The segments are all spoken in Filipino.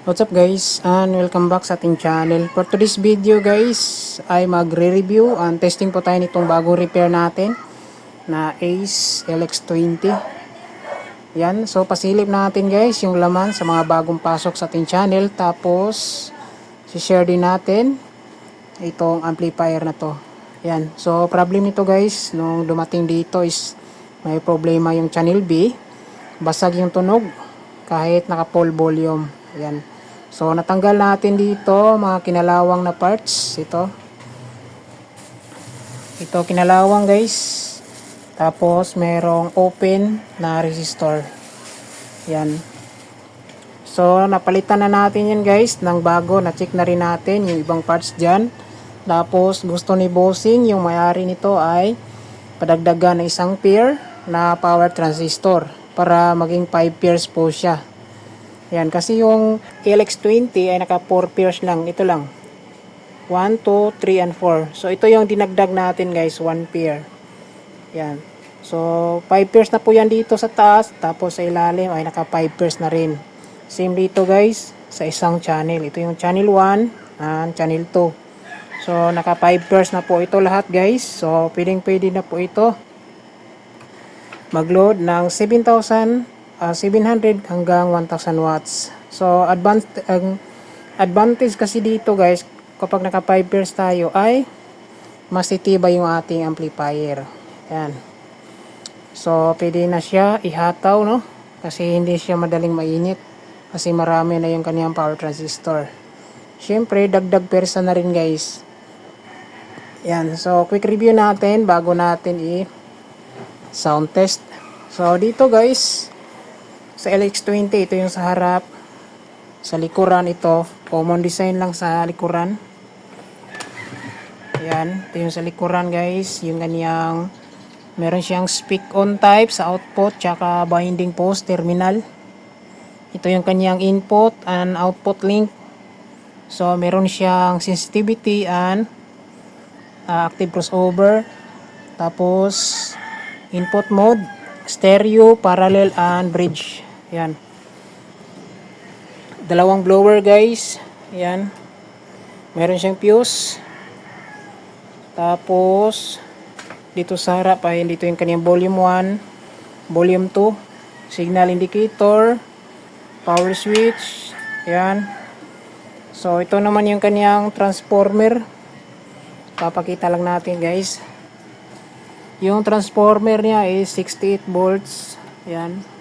What's up guys, and welcome back sa ating channel. For today's video guys ay magre-review and testing po tayo nitong bagong repair natin na Ace LX20. Yan, so pasilip natin guys yung laman sa mga bagong pasok sa ating channel. Tapos share din natin itong amplifier na to. Yan, so problem nito guys nung dumating dito is may problema yung channel B. Basag yung tunog kahit naka full volume. Yan. So natanggal natin dito mga kinalawang na parts. Ito kinalawang guys. Tapos merong open na resistor. Yan. So napalitan na natin yan guys ng bago. Na-check na rin natin yung ibang parts dyan. Tapos gusto ni bossing yung may-ari nito ay padagdagan ng isang pair na power transistor para maging 5 pairs po siya. Yan, kasi yung LX20 ay naka 4 pairs lang. Ito lang. 1, 2, 3, and 4. So, ito yung dinagdag natin guys. 1 pair. Yan. So, 5 pairs na po yan dito sa taas. Tapos sa ilalim ay naka 5 pairs na rin. Same dito guys sa isang channel. Ito yung channel 1 and channel 2. So, naka 5 pairs na po ito lahat guys. So, pwede na po ito mag-load ng 700 hanggang 1000 watts. So, advantage kasi dito guys, kapag naka 5 pairs tayo ay mas titibay yung ating amplifier. Yan. So, pwede na siya ihataw, no? Kasi hindi siya madaling mainit. Kasi marami na yung kaniyang power transistor. Siyempre, dagdag persa na rin guys. Yan. So, quick review natin bago natin sound test. So, dito guys, sa LX20, ito yung sa harap. Sa likuran ito. Common design lang sa likuran. Ayan. Ito yung sa likuran guys. Yung kanyang, meron siyang speak on type sa output. Tsaka binding post terminal. Ito yung kanyang input and output link. So meron siyang sensitivity and active crossover. Tapos input mode, stereo, parallel, and bridge. Yan. Dalawang blower guys. Yan. Meron siyang fuse. Tapos dito sa harap ay dito yung kanyang volume 1, volume 2, signal indicator, power switch. Yan. So ito naman yung kanyang transformer. Papakita lang natin guys. Yung transformer niya is 68 volts. Yan.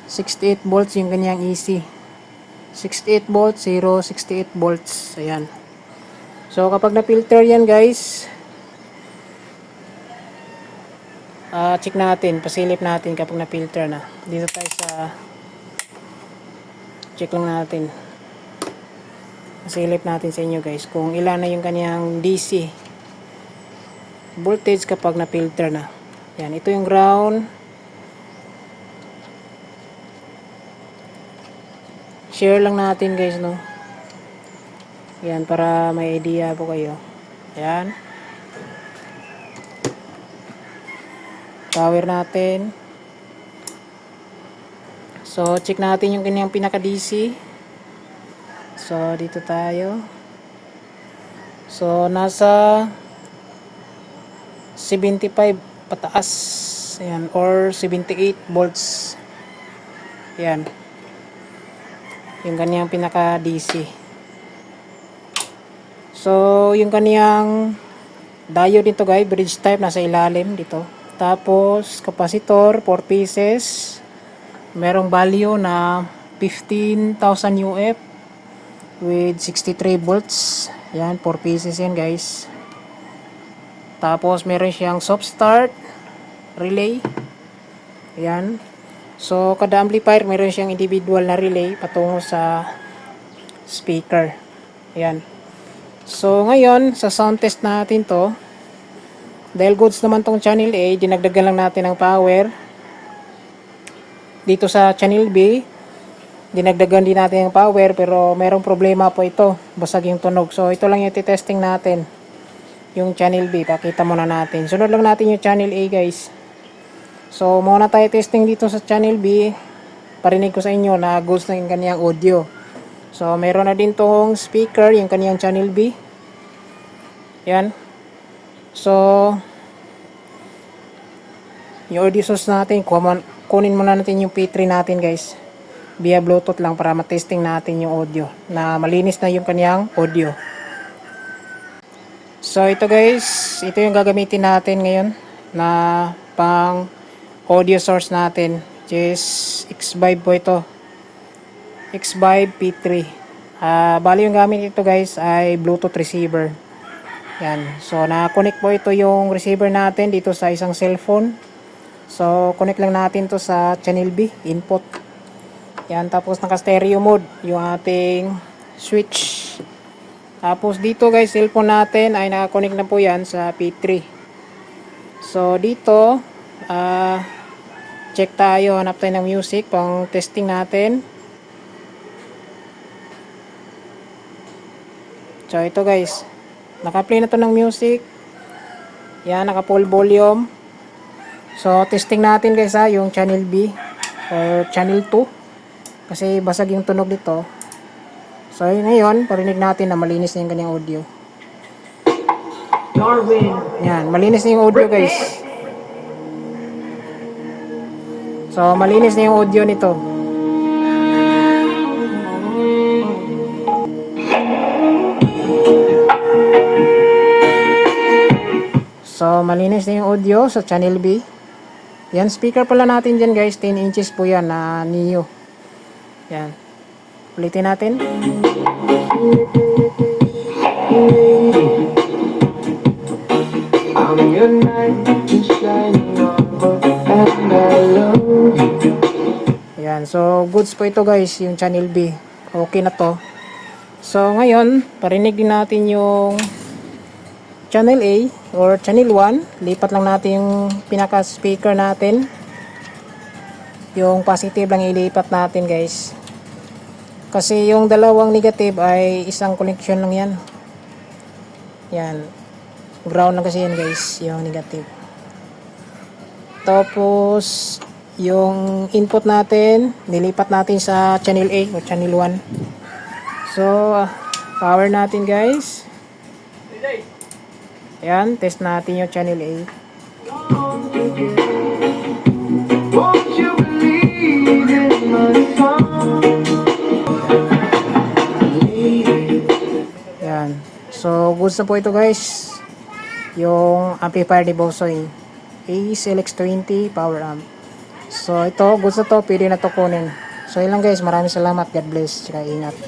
68 volts yung kanyang AC. 68 volts, 0, 68 volts. Ayan. So, kapag na-filter yan guys, check natin, pasilip natin kapag na-filter na. Dito tayo sa, check lang natin. Pasilip natin sa inyo guys, kung ilan na yung kanyang DC voltage kapag na-filter na. Yan, ito yung ground. Share lang natin guys, no. Yan, para may idea po kayo. Yan. Power natin. So, check natin yung kanyang pinaka-DC. So, dito tayo. So, nasa 75 pataas. Ayan, or 78 volts. Yan. Yung kanyang pinaka DC. So yung kanyang diode nito guys, bridge type, nasa ilalim dito. Tapos capacitor 4 pieces. Merong value na 15,000 UF with 63 volts. Yan, 4 pieces yan guys. Tapos meron siyang soft start relay. Yan. So, kada amplifier, meron siyang individual na relay patungo sa speaker. Ayan. So, ngayon, sa sound test natin to, dahil goods naman tong channel A, dinagdagan lang natin ng power. Dito sa channel B, dinagdagan din natin ng power, pero merong problema po ito. Basag yung tunog. So, ito lang yung testing natin. Yung channel B, pakita muna natin. Sunod lang natin yung channel A guys. So, muna tayo testing dito sa channel B. Parinig ko sa inyo na goods na yung kanyang audio. So, meron na din tong speaker, yung kaniyang channel B. Yan. So, yung audio source natin, kunin muna natin yung P3 natin guys. Via Bluetooth lang para matesting natin yung audio. Na malinis na yung kaniyang audio. So, ito guys, ito yung gagamitin natin ngayon na pang audio source natin. Which is X-Vibe po ito. X-Vibe P3. Bali yung gamit ito guys ay Bluetooth receiver. Yan. So, na-connect po ito yung receiver natin dito sa isang cellphone. So, connect lang natin to sa channel B, input. Yan. Tapos, naka-stereo mode yung ating switch. Tapos, dito guys, cellphone natin ay naka-connect na po yan sa P3. So, dito, check tayo. Hanap tayo ng music pang testing natin. So, ito guys. Naka-play na to ng music. Yan, naka-full volume. So, testing natin guys yung channel B or channel 2. Kasi basag yung tunog nito. So, ngayon, parinig natin na malinis na yung kanyang audio. Yan, malinis na yung audio guys. So, malinis na yung audio nito. So, malinis na yung audio sa channel B. Yan, speaker pala natin dyan guys. 10 inches po yan na Neo. Yan. Ulitin natin. Yan. So, goods po ito guys. Yung channel B. Okay na to. So, ngayon, parinig din natin yung channel A or channel 1. Lipat lang natin yung pinaka speaker natin. Yung positive lang ilipat natin guys. Kasi yung dalawang negative ay isang connection lang yan. Yan. Ground lang kasi yan guys. Yung negative. Tapos yung input natin nilipat natin sa channel A o channel 1. So power natin guys. Ayan, test natin yung channel A. Ayan. So, goods na po ito guys. Yung amplifier ni Bosoy. ACLX20 power amp. So, ito, goods na to. Pwede na to kunin. So, yun lang guys. Maraming salamat. God bless. Tsaka ingat.